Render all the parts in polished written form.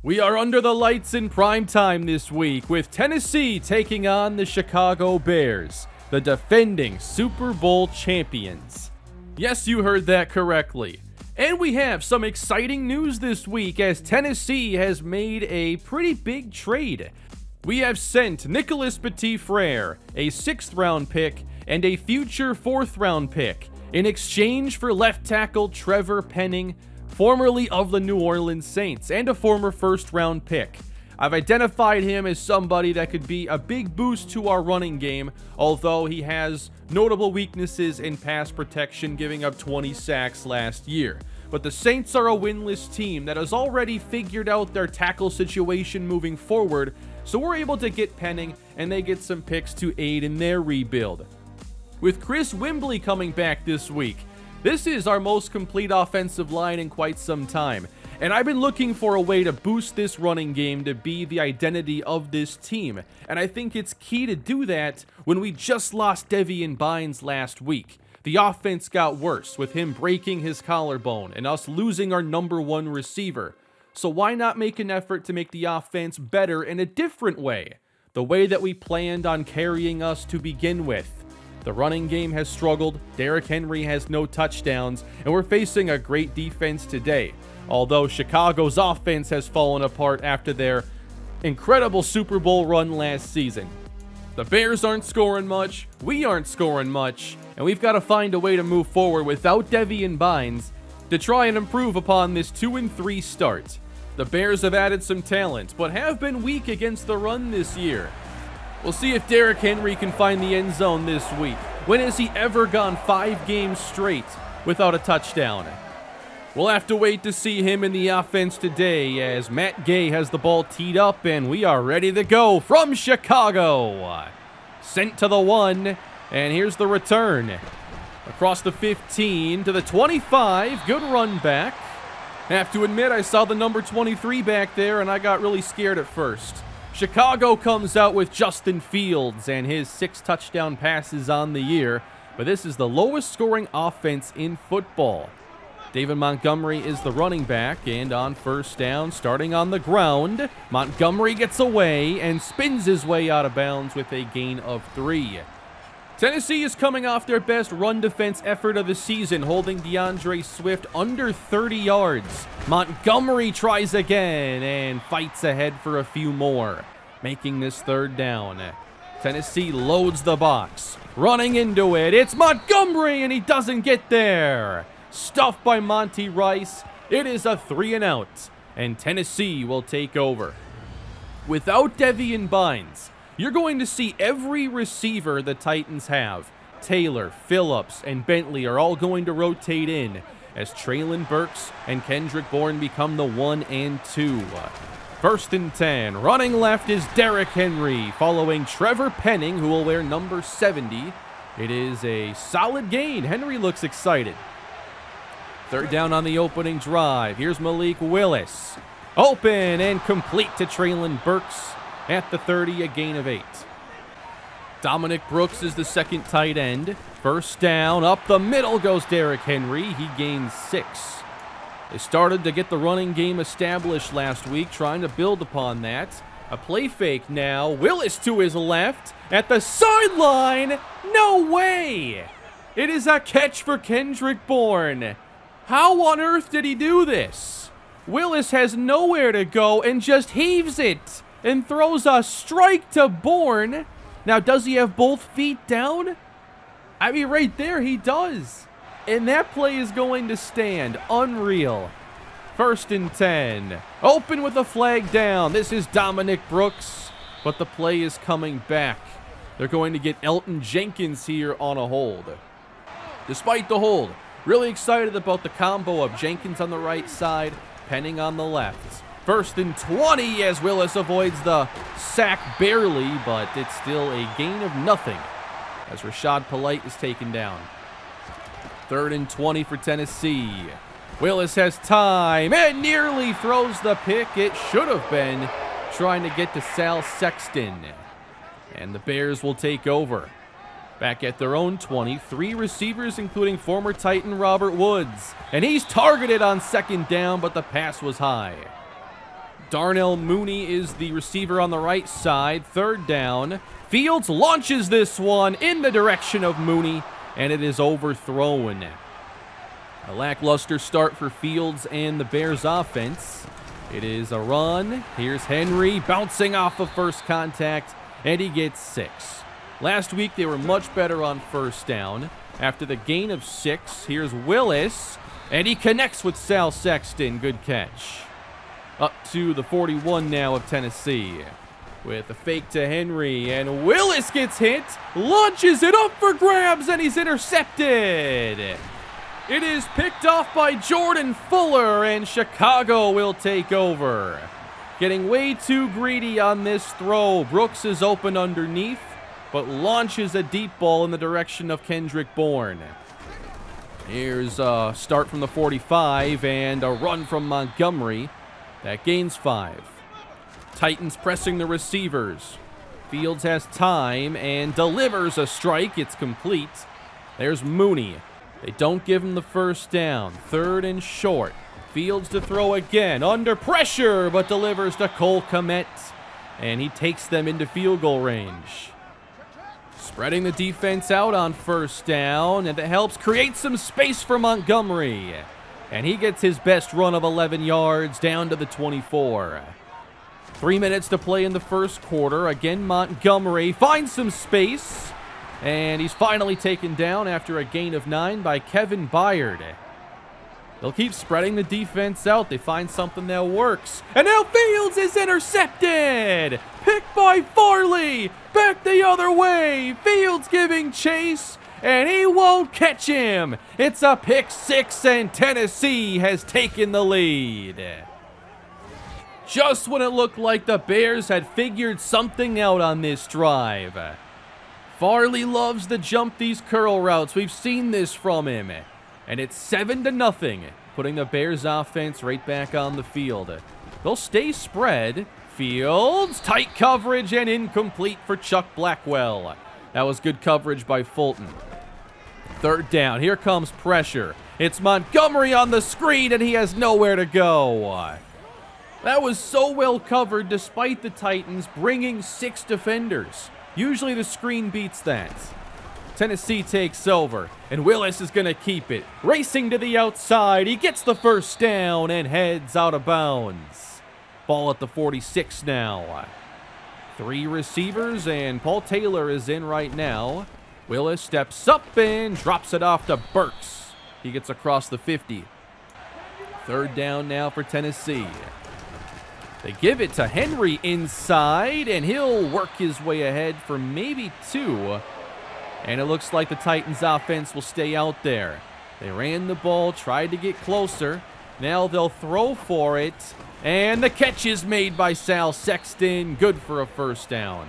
We are under the lights in prime time this week with Tennessee taking on the Chicago Bears, the defending Super Bowl champions. Yes, you heard that correctly. And we have some exciting news this week as Tennessee has made a pretty big trade. We have sent Nicholas Petit-Frere, a 6th round pick, and a future 4th round pick in exchange for left tackle Trevor Penning, formerly of the New Orleans Saints, and a former 1st round pick. I've identified him as somebody that could be a big boost to our running game, although he has notable weaknesses in pass protection, giving up 20 sacks last year. But the Saints are a winless team that has already figured out their tackle situation moving forward, so we're able to get Penning, and they get some picks to aid in their rebuild. With Chris Wembley coming back this week, this is our most complete offensive line in quite some time, and I've been looking for a way to boost this running game to be the identity of this team, and I think it's key to do that when we just lost Devian Bynes last week. The offense got worse with him breaking his collarbone and us losing our number 1 receiver. So why not make an effort to make the offense better in a different way? The way that we planned on carrying us to begin with. The running game has struggled, Derrick Henry has no touchdowns, and we're facing a great defense today. Although Chicago's offense has fallen apart after their incredible Super Bowl run last season. The Bears aren't scoring much, we aren't scoring much, and we've got to find a way to move forward without Devian Bynes to try and improve upon this 2-3 start. The Bears have added some talent, but have been weak against the run this year. We'll see if Derrick Henry can find the end zone this week. When has he ever gone 5 games straight without a touchdown? We'll have to wait to see him in the offense today as Matt Gay has the ball teed up and we are ready to go from Chicago. Sent to the 1, and here's the return. Across the 15 to the 25, good run back. Have to admit I saw the number 23 back there and I got really scared at first. Chicago comes out with Justin Fields and his 6 touchdown passes on the year, but this is the lowest scoring offense in football. David Montgomery is the running back, and on first down, starting on the ground, Montgomery gets away and spins his way out of bounds with a gain of 3. Tennessee is coming off their best run defense effort of the season, holding DeAndre Swift under 30 yards. Montgomery tries again and fights ahead for a few more, making this 3rd down. Tennessee loads the box, running into it. It's Montgomery, and he doesn't get there. Stuffed by Monty Rice. It is a 3-and-out, and Tennessee will take over. Without Devian Bynes, you're going to see every receiver the Titans have. Taylor, Phillips, and Bentley are all going to rotate in as Treylon Burks and Kendrick Bourne become the 1 and 2. 1st and 10. Running left is Derrick Henry, following Trevor Penning, who will wear number 70. It is a solid gain. Henry looks excited. 3rd down on the opening drive. Here's Malik Willis. Open and complete to Treylon Burks. At the 30, a gain of 8. Dominic Brooks is the 2nd tight end. 1st down, up the middle goes Derrick Henry. He gains 6. They started to get the running game established last week, trying to build upon that. A play fake now. Willis to his left. At the sideline. No way! It is a catch for Kendrick Bourne. How on earth did he do this? Willis has nowhere to go and just heaves it and throws a strike to Bourne. Now, does he have both feet down? I mean, right there, he does. And that play is going to stand. Unreal. 1st and 10. Open with a flag down. This is Dominic Brooks, but the play is coming back. They're going to get Elton Jenkins here on a hold. Despite the hold, really excited about the combo of Jenkins on the right side, Penning on the left. 1st and 20 as Willis avoids the sack barely, but it's still a gain of nothing as Rashad Polite is taken down. 3rd and 20 for Tennessee. Willis has time and nearly throws the pick. It should have been trying to get to Sal Sexton. And the Bears will take over. Back at their own 20, 3 receivers including former Titan Robert Woods. And he's targeted on 2nd down, but the pass was high. Darnell Mooney is the receiver on the right side. Third down. Fields launches this one in the direction of Mooney, and it is overthrown. A lackluster start for Fields and the Bears offense. It is a run. Here's Henry bouncing off of first contact, and he gets 6. Last week, they were much better on first down. After the gain of 6, here's Willis, and he connects with Sal Sexton. Good catch. Up to the 41 now of Tennessee. With a fake to Henry, and Willis gets hit, launches it up for grabs, and he's intercepted. It is picked off by Jordan Fuller, and Chicago will take over. Getting way too greedy on this throw. Brooks is open underneath, but launches a deep ball in the direction of Kendrick Bourne. Here's a start from the 45, and a run from Montgomery. That gains 5. Titans pressing the receivers. Fields has time and delivers a strike. It's complete. There's Mooney. They don't give him the first down. 3rd and short. Fields to throw again. Under pressure, but delivers to Cole Kmet. And he takes them into field goal range. Spreading the defense out on first down, and it helps create some space for Montgomery. And he gets his best run of 11 yards down to the 24. 3 minutes to play in the first quarter. Again, Montgomery finds some space, and he's finally taken down after a gain of 9 by Kevin Byard. They'll keep spreading the defense out. They find something that works. And now Fields is intercepted! Picked by Farley! Back the other way! Fields giving chase, and he won't catch him! It's a pick 6, and Tennessee has taken the lead. Just when it looked like the Bears had figured something out on this drive. Farley loves to jump these curl routes. We've seen this from him. And it's 7-0, putting the Bears offense right back on the field. They'll stay spread. Fields, tight coverage, and incomplete for Chuck Blackwell. That was good coverage by Fulton. 3rd down. Here comes pressure. It's Montgomery on the screen, and he has nowhere to go. That was so well covered despite the Titans bringing 6 defenders. Usually the screen beats that. Tennessee takes over, and Willis is going to keep it. Racing to the outside, he gets the first down and heads out of bounds. Ball at the 46 now. 3 receivers, and Paul Taylor is in right now. Willis steps up and drops it off to Burks. He gets across the 50. 3rd down now for Tennessee. They give it to Henry inside, and he'll work his way ahead for maybe 2. And it looks like the Titans offense will stay out there. They ran the ball, tried to get closer. Now they'll throw for it. And the catch is made by Sal Sexton. Good for a first down.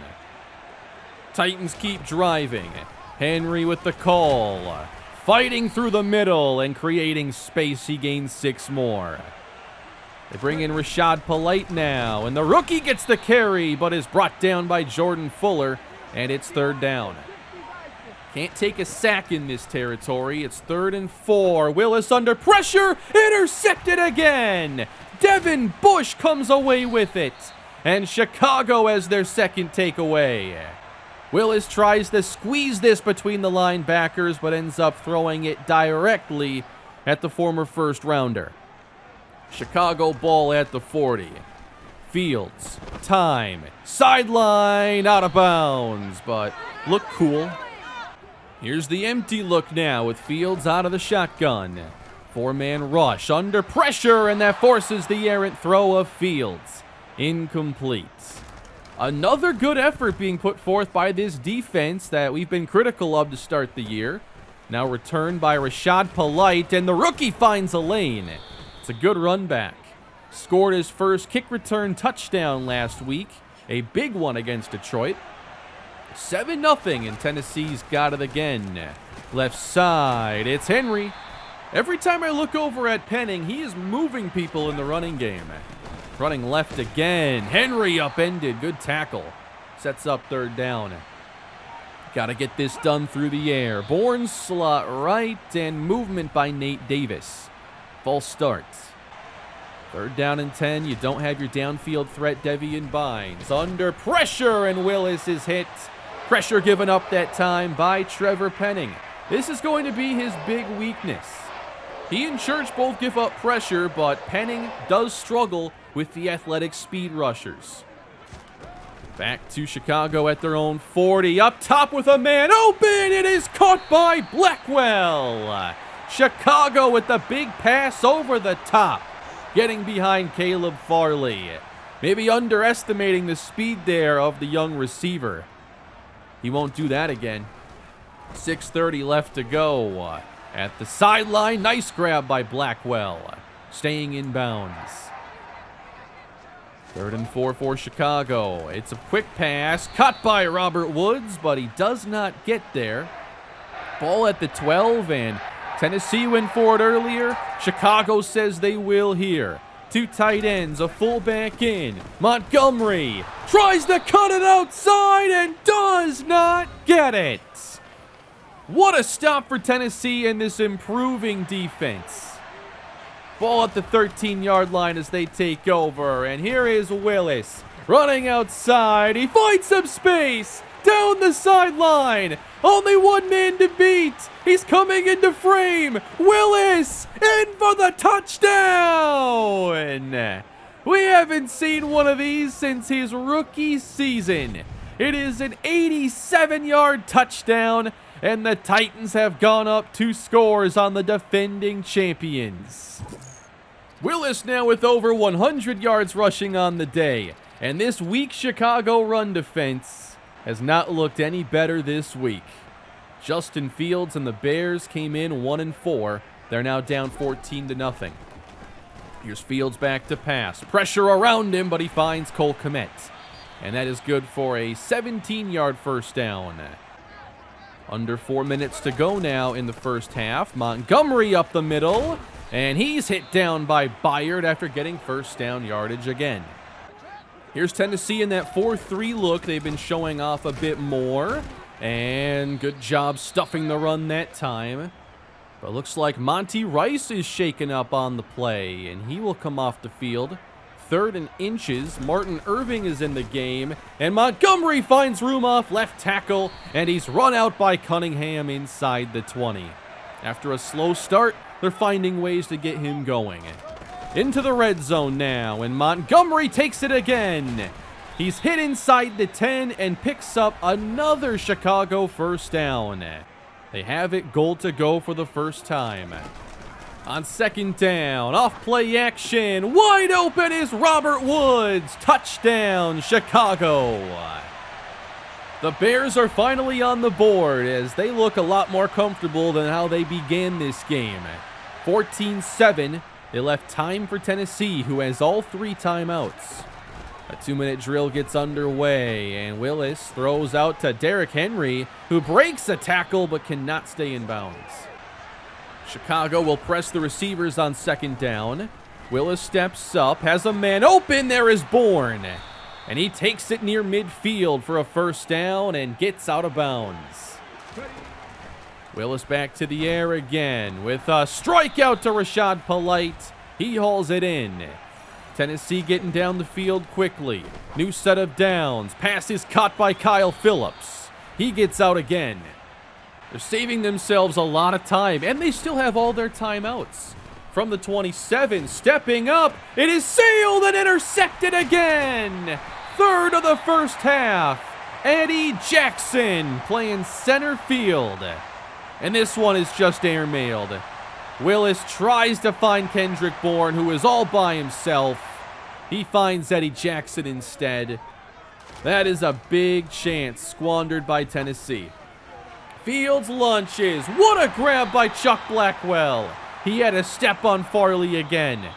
Titans keep driving. Henry with the call. Fighting through the middle and creating space. He gains 6 more. They bring in Rashad Polite now, and the rookie gets the carry, but is brought down by Jordan Fuller, and it's 3rd down. Can't take a sack in this territory. It's 3rd and 4. Willis under pressure, intercepted again. Devin Bush comes away with it, and Chicago has their second takeaway. Willis tries to squeeze this between the linebackers, but ends up throwing it directly at the former first-rounder. Chicago ball at the 40. Fields, time, sideline, out of bounds, but look cool. Here's the empty look now with Fields out of the shotgun. 4-man rush under pressure, and that forces the errant throw of Fields. Incomplete. Another good effort being put forth by this defense that we've been critical of to start the year. Now returned by Rashad Polite, and the rookie finds a lane. It's a good run back. Scored his first kick return touchdown last week. A big one against Detroit. 7-0, and Tennessee's got it again. Left side, it's Henry. Every time I look over at Penning, he is moving people in the running game. Running left again. Henry upended. Good tackle. Sets up 3rd down. Got to get this done through the air. Bourne slot right, and movement by Nate Davis. False start. Third down and 10. You don't have your downfield threat, Devian Bynes. Under pressure, and Willis is hit. Pressure given up that time by Trevor Penning. This is going to be his big weakness. He and Church both give up pressure, but Penning does struggle with the athletic speed rushers. Back to Chicago at their own 40. Up top with a man open. It is caught by Blackwell. Chicago with the big pass over the top, getting behind Caleb Farley. Maybe underestimating the speed there of the young receiver. He won't do that again. 6:30 left to go. At the sideline, nice grab by Blackwell, staying in bounds. 3rd and 4 for Chicago. It's a quick pass, cut by Robert Woods, but he does not get there. Ball at the 12, and Tennessee went for it earlier. Chicago says they will here. 2 tight ends, a fullback in. Montgomery tries to cut it outside and does not get it. What a stop for Tennessee and this improving defense. Ball at the 13-yard line as they take over. And here is Willis running outside. He finds some space down the sideline. Only one man to beat. He's coming into frame. Willis in for the touchdown. We haven't seen one of these since his rookie season. It is an 87-yard touchdown, and the Titans have gone up 2 scores on the defending champions. Willis now with over 100 yards rushing on the day, and this weak Chicago run defense has not looked any better this week. Justin Fields and the Bears came in 1-4. They're now down 14-0. Here's Fields back to pass. Pressure around him, but he finds Cole Kmet. And that is good for a 17-yard first down. Under 4 minutes to go now in the first half. Montgomery up the middle, and he's hit down by Byard after getting first down yardage again. Here's Tennessee in that 4-3 look. They've been showing off a bit more, and good job stuffing the run that time. But looks like Monty Rice is shaken up on the play, and he will come off the field. 3rd and inches. Martin Irving is in the game, and Montgomery finds room off left tackle, and he's run out by Cunningham inside the 20. After a slow start, they're finding ways to get him going. Into the red zone now, and Montgomery takes it again. He's hit inside the 10 and picks up another Chicago first down. They have it goal to go for the first time. On 2nd down, off play action, wide open is Robert Woods. Touchdown, Chicago. The Bears are finally on the board as they look a lot more comfortable than how they began this game. 14-7, they left time for Tennessee, who has all 3 timeouts. A 2-minute drill gets underway, and Willis throws out to Derrick Henry, who breaks a tackle but cannot stay in bounds. Chicago will press the receivers on 2nd down. Willis steps up, has a man open, there is Bourne. And he takes it near midfield for a first down and gets out of bounds. Willis back to the air again with a strikeout to Rashad Polite. He hauls it in. Tennessee getting down the field quickly. New set of downs. Pass is caught by Kyle Phillips. He gets out again. They're saving themselves a lot of time, and they still have all their timeouts. From the 27, stepping up, it is sailed and intercepted again. 3rd of the first half. Eddie Jackson playing center field. And this one is just airmailed. Willis tries to find Kendrick Bourne, who is all by himself. He finds Eddie Jackson instead. That is a big chance squandered by Tennessee. Fields lunches. What a grab by Chuck Blackwell. He had a step on Farley again.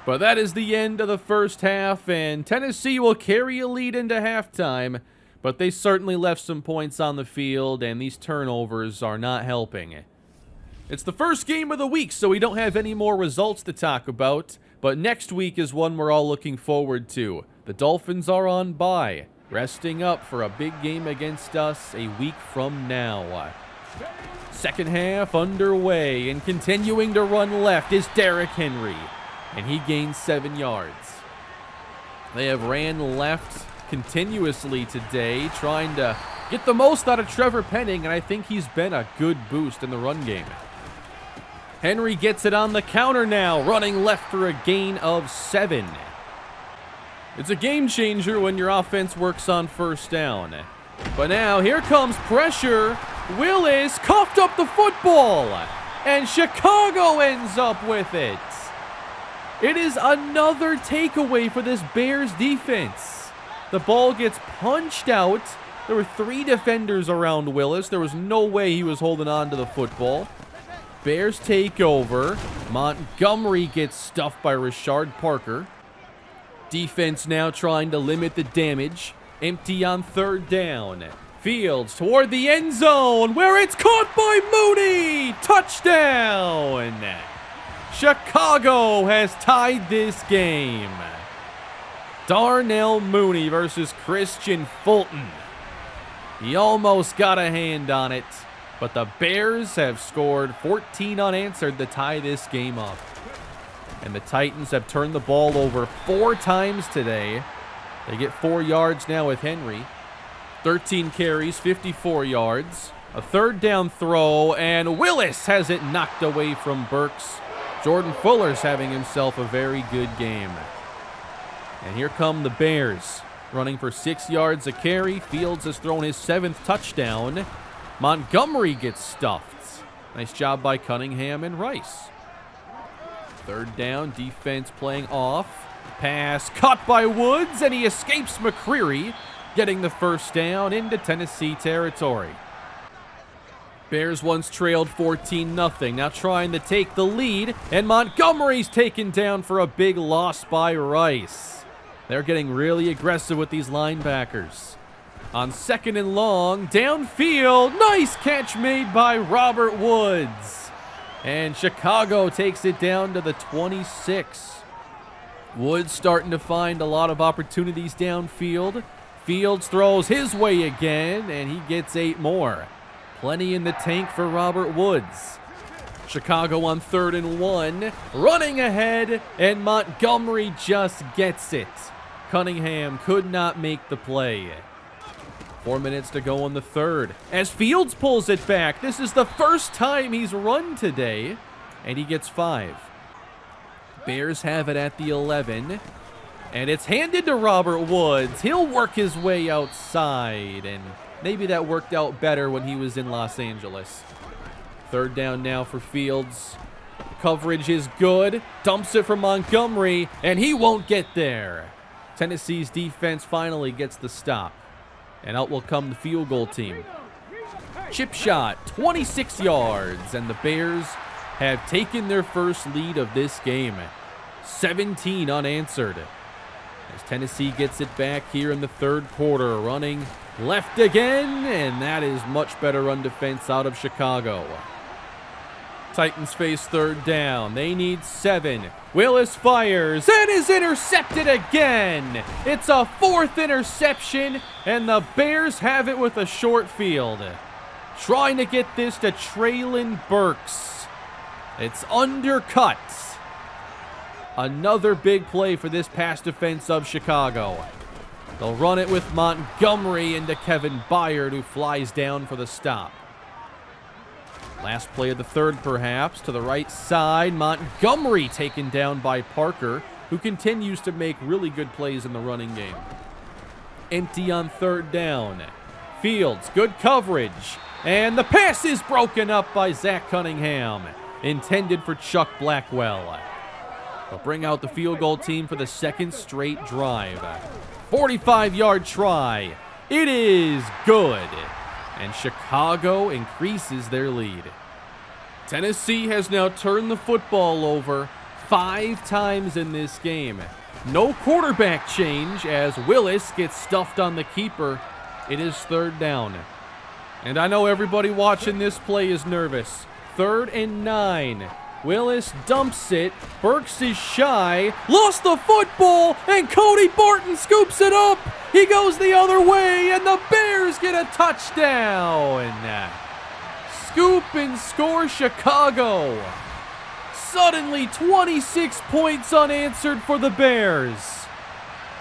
But that is the end of the first half, and Tennessee will carry a lead into halftime. But they certainly left some points on the field, and these turnovers are not helping. It's the first game of the week, so we don't have any more results to talk about. But next week is one we're all looking forward to. The Dolphins are on bye, resting up for a big game against us a week from now. Second half underway, and continuing to run left is Derrick Henry. and he gains 7 yards. They have ran left continuously today, trying to get the most out of Trevor Penning, and I think he's been a good boost in the run game. Henry gets it on the counter now, running left for a gain of 7. It's a game changer when your offense works on first down. But now here comes pressure. Willis coughed up the football, and Chicago ends up with it. It is another takeaway for this Bears defense. The ball gets punched out. There were 3 defenders around Willis. There was no way he was holding on to the football. Bears take over. Montgomery gets stuffed by Rashard Parker. Defense now trying to limit the damage. Empty on 3rd down. Fields toward the end zone, where it's caught by Mooney. Touchdown! Chicago has tied this game. Darnell Mooney versus Christian Fulton. He almost got a hand on it, but the Bears have scored 14 unanswered to tie this game up. And the Titans have turned the ball over 4 times today. They get 4 yards now with Henry. 13 carries, 54 yards. A 3rd down throw, and Willis has it knocked away from Burks. Jordan Fuller's having himself a very good game. And here come the Bears, running for 6 yards a carry. Fields has thrown his 7th touchdown. Montgomery gets stuffed. Nice job by Cunningham and Rice. 3rd down, defense playing off. Pass caught by Woods, and he escapes McCreary, getting the 1st down into Tennessee territory. Bears once trailed 14-0, now trying to take the lead, and Montgomery's taken down for a big loss by Rice. They're getting really aggressive with these linebackers. On 2nd and long, downfield, nice catch made by Robert Woods. And Chicago takes it down to the 26. Woods starting to find a lot of opportunities downfield. Fields throws his way again, and he gets 8 more. Plenty in the tank for Robert Woods. Chicago on 3rd and 1, running ahead, and Montgomery just gets it. Cunningham could not make the play. 4 minutes to go in the 3rd. As Fields pulls it back, this is the first time he's run today, and he gets 5. Bears have it at the 11, and it's handed to Robert Woods. He'll work his way outside, and maybe that worked out better when he was in Los Angeles. 3rd down now for Fields. Coverage is good. Dumps it for Montgomery, and he won't get there. Tennessee's defense finally gets the stop, and out will come the field goal team. Chip shot, 26 yards, and the Bears have taken their first lead of this game. 17 unanswered. As Tennessee gets it back here in the 3rd quarter, running left again, and that is much better run defense out of Chicago. Titans face 3rd down. They need 7. Willis fires and is intercepted again. It's a 4th interception, and the Bears have it with a short field. Trying to get this to Traylon Burks. It's undercut. Another big play for this pass defense of Chicago. They'll run it with Montgomery into Kevin Byard, who flies down for the stop. Last play of the 3rd, perhaps, to the right side. Montgomery taken down by Parker, who continues to make really good plays in the running game. Empty on 3rd down. Fields, good coverage. And the pass is broken up by Zach Cunningham, intended for Chuck Blackwell. They'll bring out the field goal team for the 2nd straight drive. 45-yard try. It is good. And Chicago increases their lead. Tennessee has now turned the football over 5 times in this game. No quarterback change as Willis gets stuffed on the keeper. It is 3rd down. And I know everybody watching this play is nervous. 3rd and 9. Willis dumps it. Burks is shy. Lost the football, and Cody Barton scoops it up. He goes the other way, and the Bears get a touchdown. Scoop and score Chicago. suddenly 26 points unanswered for the Bears.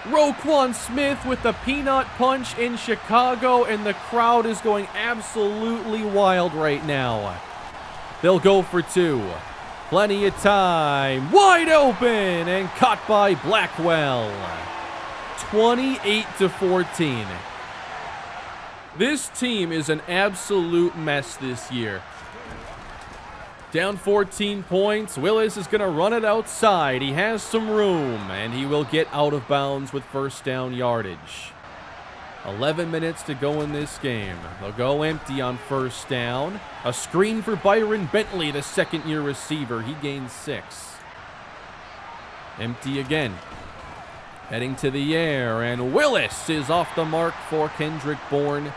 Roquan Smith with the peanut punch in Chicago, and the crowd is going absolutely wild right now. They'll go for two. Plenty of time. Wide open and caught by Blackwell. 28-14. This team is an absolute mess this year. Down 14 points, Willis is going to run it outside. He has some room, and he will get out of bounds with first down yardage. 11 minutes to go in this game. They'll go empty on first down. A screen for Byron Bentley, the second-year receiver. He gains 6. Empty again. Heading to the air, and Willis is off the mark for Kendrick Bourne,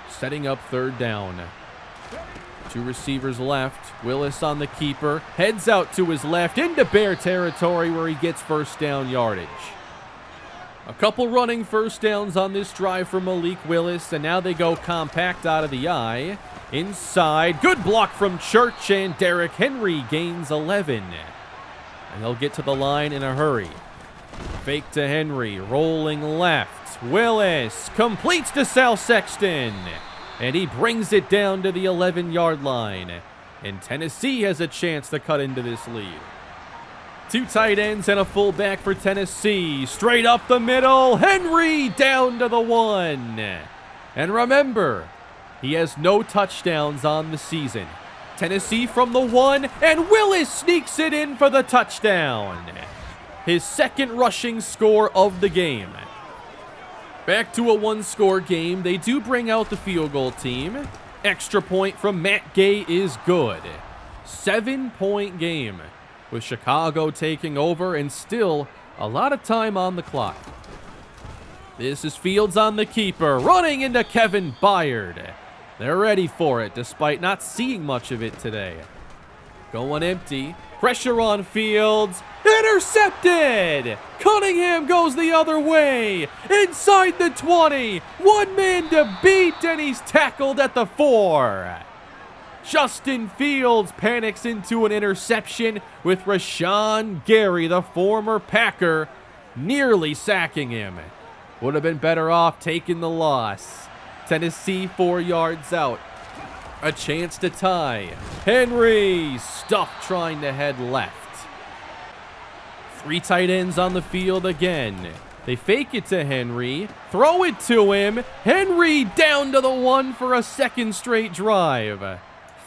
setting up third down. 2 receivers left. Willis on the keeper. Heads out to his left into Bear territory where he gets first down yardage. A couple running first downs on this drive for Malik Willis, and now they go compact out of the eye. Inside. Good block from Church, and Derrick Henry gains 11. And they'll get to the line in a hurry. Fake to Henry. Rolling left. Willis completes to Sal Sexton. And he brings it down to the 11-yard line. And Tennessee has a chance to cut into this lead. 2 tight ends and a fullback for Tennessee. Straight up the middle. Henry down to the 1. And remember, he has no touchdowns on the season. Tennessee from the 1, and Willis sneaks it in for the touchdown. His second rushing score of the game. Back to a 1-score game. They do bring out the field goal team. Extra point from Matt Gay is good. 7-point game with Chicago taking over and still a lot of time on the clock. This is Fields on the keeper, running into Kevin Byard. They're ready for it despite not seeing much of it today. Going empty. Pressure on Fields. Intercepted! Cunningham goes the other way. Inside the 20. One man to beat, and he's tackled at the 4. Justin Fields panics into an interception with Rashawn Gary, the former Packer, nearly sacking him. Would have been better off taking the loss. Tennessee 4 yards out. A chance to tie. Henry stuffed trying to head left. 3 tight ends on the field again. They fake it to Henry. Throw it to him. Henry down to the 1 for a second straight drive.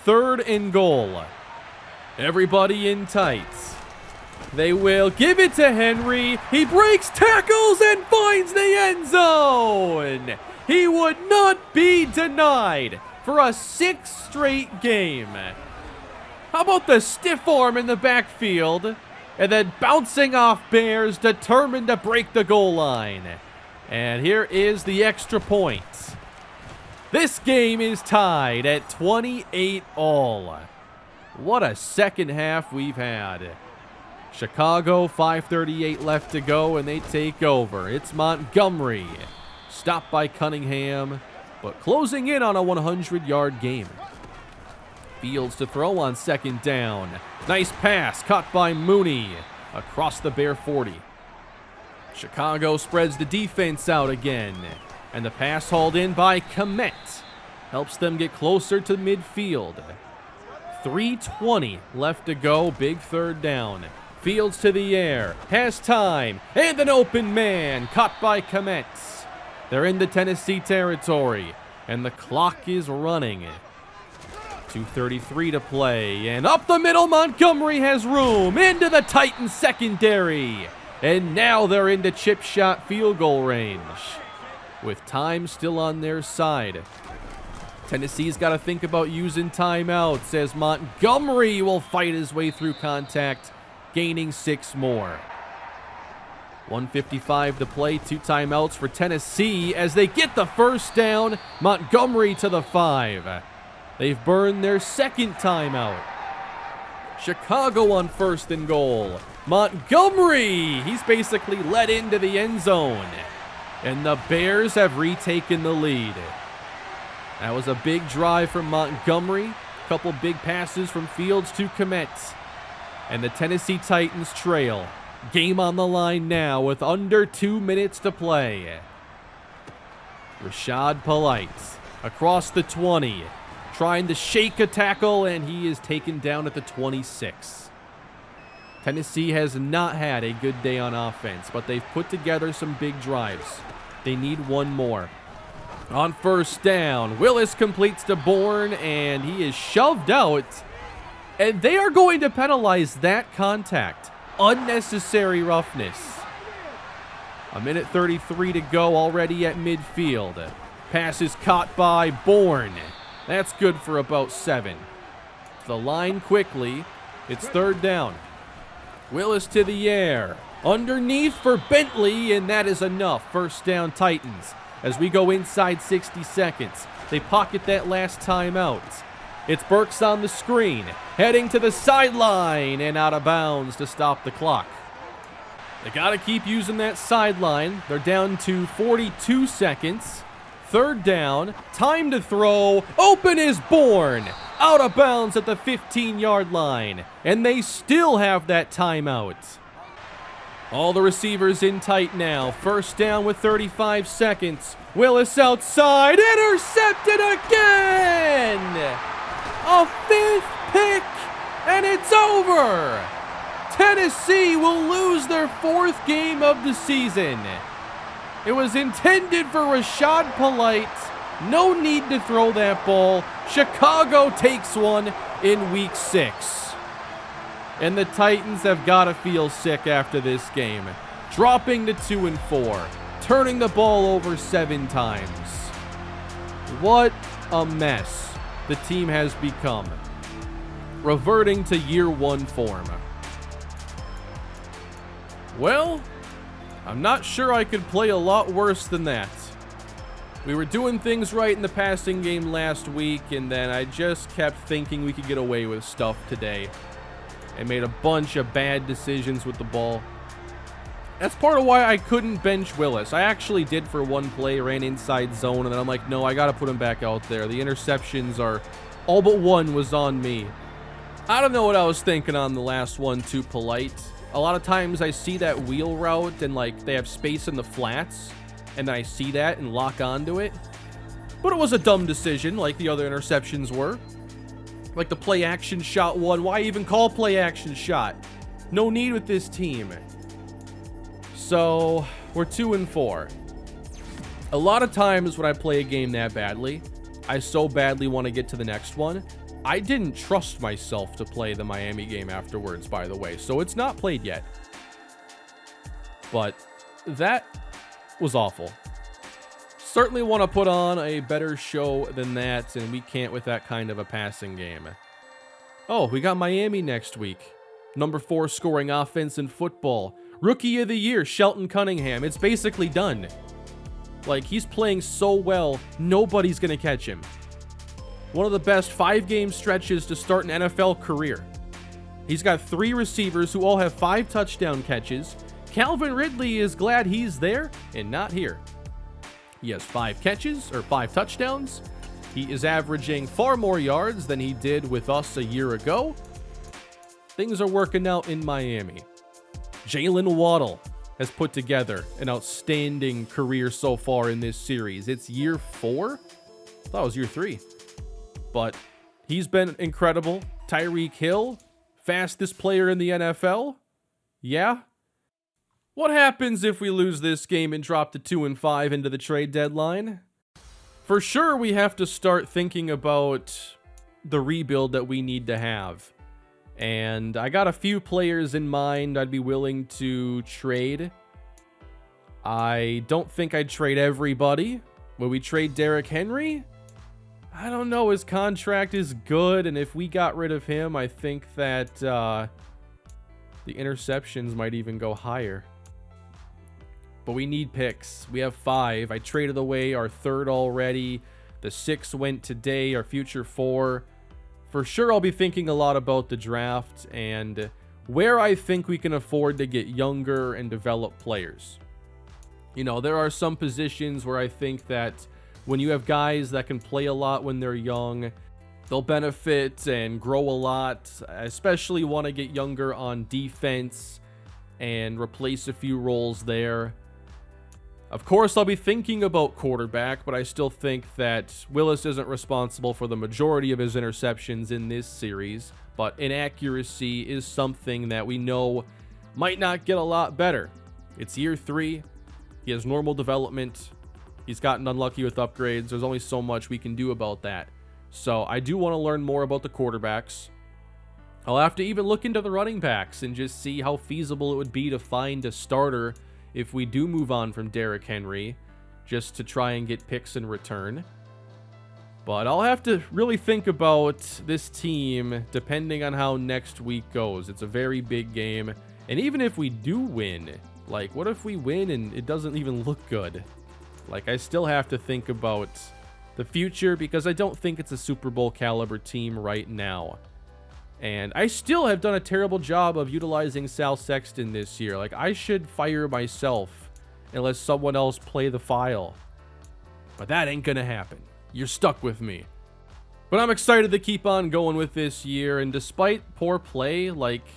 3rd and goal. Everybody in tights. They will give it to Henry. He breaks tackles and finds the end zone. He would not be denied for a 6th straight game. How about the stiff arm in the backfield? And then bouncing off Bears, determined to break the goal line. And here is the extra point. This game is tied at 28 all. What a second half we've had. Chicago, 5:38 left to go, and they take over. It's Montgomery. Stopped by Cunningham, but closing in on a 100-yard game. Fields to throw on second down. Nice pass caught by Mooney across the Bear 40. Chicago spreads the defense out again, and the pass hauled in by Kmet helps them get closer to midfield. 3:20 left to go, big 3rd down. Fields to the air, has time, and an open man caught by Kmet. They're into Tennessee territory, and the clock is running. 2:33 to play, and up the middle, Montgomery has room, into the Titans secondary, and now they're into chip shot field goal range, with time still on their side. Tennessee's got to think about using timeouts, as Montgomery will fight his way through contact, gaining 6 more. 1:55 to play, 2 timeouts for Tennessee as they get the first down. Montgomery to the 5. They've burned their 2nd timeout. Chicago on 1st and goal. Montgomery, he's basically led into the end zone. And the Bears have retaken the lead. That was a big drive from Montgomery. A couple big passes from Fields to Kmet. And the Tennessee Titans trail. Game on the line now with under 2 minutes to play. Rashad Polite across the 20, trying to shake a tackle, and he is taken down at the 26. Tennessee has not had a good day on offense, but they've put together some big drives. They need one more. On first down, Willis completes to Bourne, and he is shoved out. And they are going to penalize that contact. Unnecessary roughness. A minute 33 to go already at midfield. Pass is caught by Bourne. That's good for about 7. The line quickly. It's third down. Willis to the air. Underneath for Bentley, and that is enough. First down Titans. As we go inside 60 seconds. They pocket that last timeout. It's Burks on the screen. Heading to the sideline and out of bounds to stop the clock. They got to keep using that sideline. They're down to 42 seconds. Third down. Time to throw. Open is Bourne. Out of bounds at the 15-yard line. And they still have that timeout. All the receivers in tight now. First down with 35 seconds. Willis outside. Intercepted again. A 5th pick. And it's over. Tennessee will lose their 4th game of the season. It was intended for Rashad Polite. No need to throw that ball. Chicago takes one in week 6. And the Titans have got to feel sick after this game. Dropping to 2-4. Turning the ball over 7 times. What a mess the team has become. Reverting to year 1 form. Well, I'm not sure I could play a lot worse than that. We were doing things right in the passing game last week, and then I just kept thinking we could get away with stuff today. And made a bunch of bad decisions with the ball. That's part of why I couldn't bench Willis. I actually did for one play, ran inside zone, and then I'm like, no, I got to put him back out there. The interceptions are, all but one was on me. I don't know what I was thinking on the last one to Polite. A lot of times I see that wheel route and like they have space in the flats, and then I see that and lock onto it. But it was a dumb decision like the other interceptions were. Like the play action shot one. Why even call play action shot? No need with this team. So we're 2-4. A lot of times when I play a game that badly, I so badly want to get to the next one. I didn't trust myself to play the Miami game afterwards, by the way, so it's not played yet. But that was awful. Certainly want to put on a better show than that, and we can't with that kind of a passing game. Oh, we got Miami next week. Number 4 scoring offense in football. Rookie of the year, Shelton Cunningham. It's basically done. Like, he's playing so well, nobody's going to catch him. One of the best 5-game stretches to start an NFL career. He's got 3 receivers who all have 5 touchdown catches. Calvin Ridley is glad he's there and not here. He has 5 catches, or 5 touchdowns. He is averaging far more yards than he did with us a year ago. Things are working out in Miami. Jalen Waddle has put together an outstanding career so far in this series. It's year 4? I thought it was year 3. But he's been incredible. Tyreek Hill, fastest player in the NFL. Yeah. What happens if we lose this game and drop to 2-5 into the trade deadline? For sure, we have to start thinking about the rebuild that we need to have. And I got a few players in mind I'd be willing to trade. I don't think I'd trade everybody. Will we trade Derrick Henry? I don't know. His contract is good, and if we got rid of him, I think that the interceptions might even go higher. But we need picks. We have 5. I traded away our 3rd already. The 6 went today, our future 4. For sure, I'll be thinking a lot about the draft and where I think we can afford to get younger and develop players. You know, there are some positions where I think that when you have guys that can play a lot when they're young, they'll benefit and grow a lot. I especially want to get younger on defense and replace a few roles there. Of course, I'll be thinking about quarterback, but I still think that Willis isn't responsible for the majority of his interceptions in this series, but inaccuracy is something that we know might not get a lot better. It's year 3. He has normal development. He's gotten unlucky with upgrades. There's only so much we can do about that. So I do want to learn more about the quarterbacks. I'll have to even look into the running backs and just see how feasible it would be to find a starter if we do move on from Derrick Henry, just to try and get picks in return. But I'll have to really think about this team depending on how next week goes. It's a very big game. And even if we do win, like, what if we win and it doesn't even look good? Like, I still have to think about the future because I don't think it's a Super Bowl caliber team right now. And I still have done a terrible job of utilizing Sal Sexton this year. Like, I should fire myself unless someone else play the file. But that ain't gonna happen. You're stuck with me. But I'm excited to keep on going with this year. And despite poor play, like,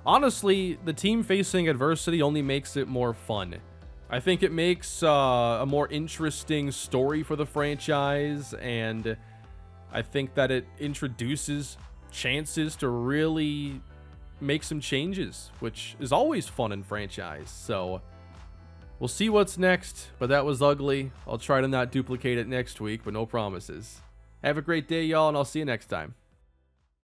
honestly, the team facing adversity only makes it more fun. I think it makes a more interesting story for the franchise. And I think that it introduces chances to really make some changes, which is always fun in franchise. So we'll see what's next, but that was ugly. I'll try to not duplicate it next week, but no promises. Have a great day, y'all, and I'll see you next time.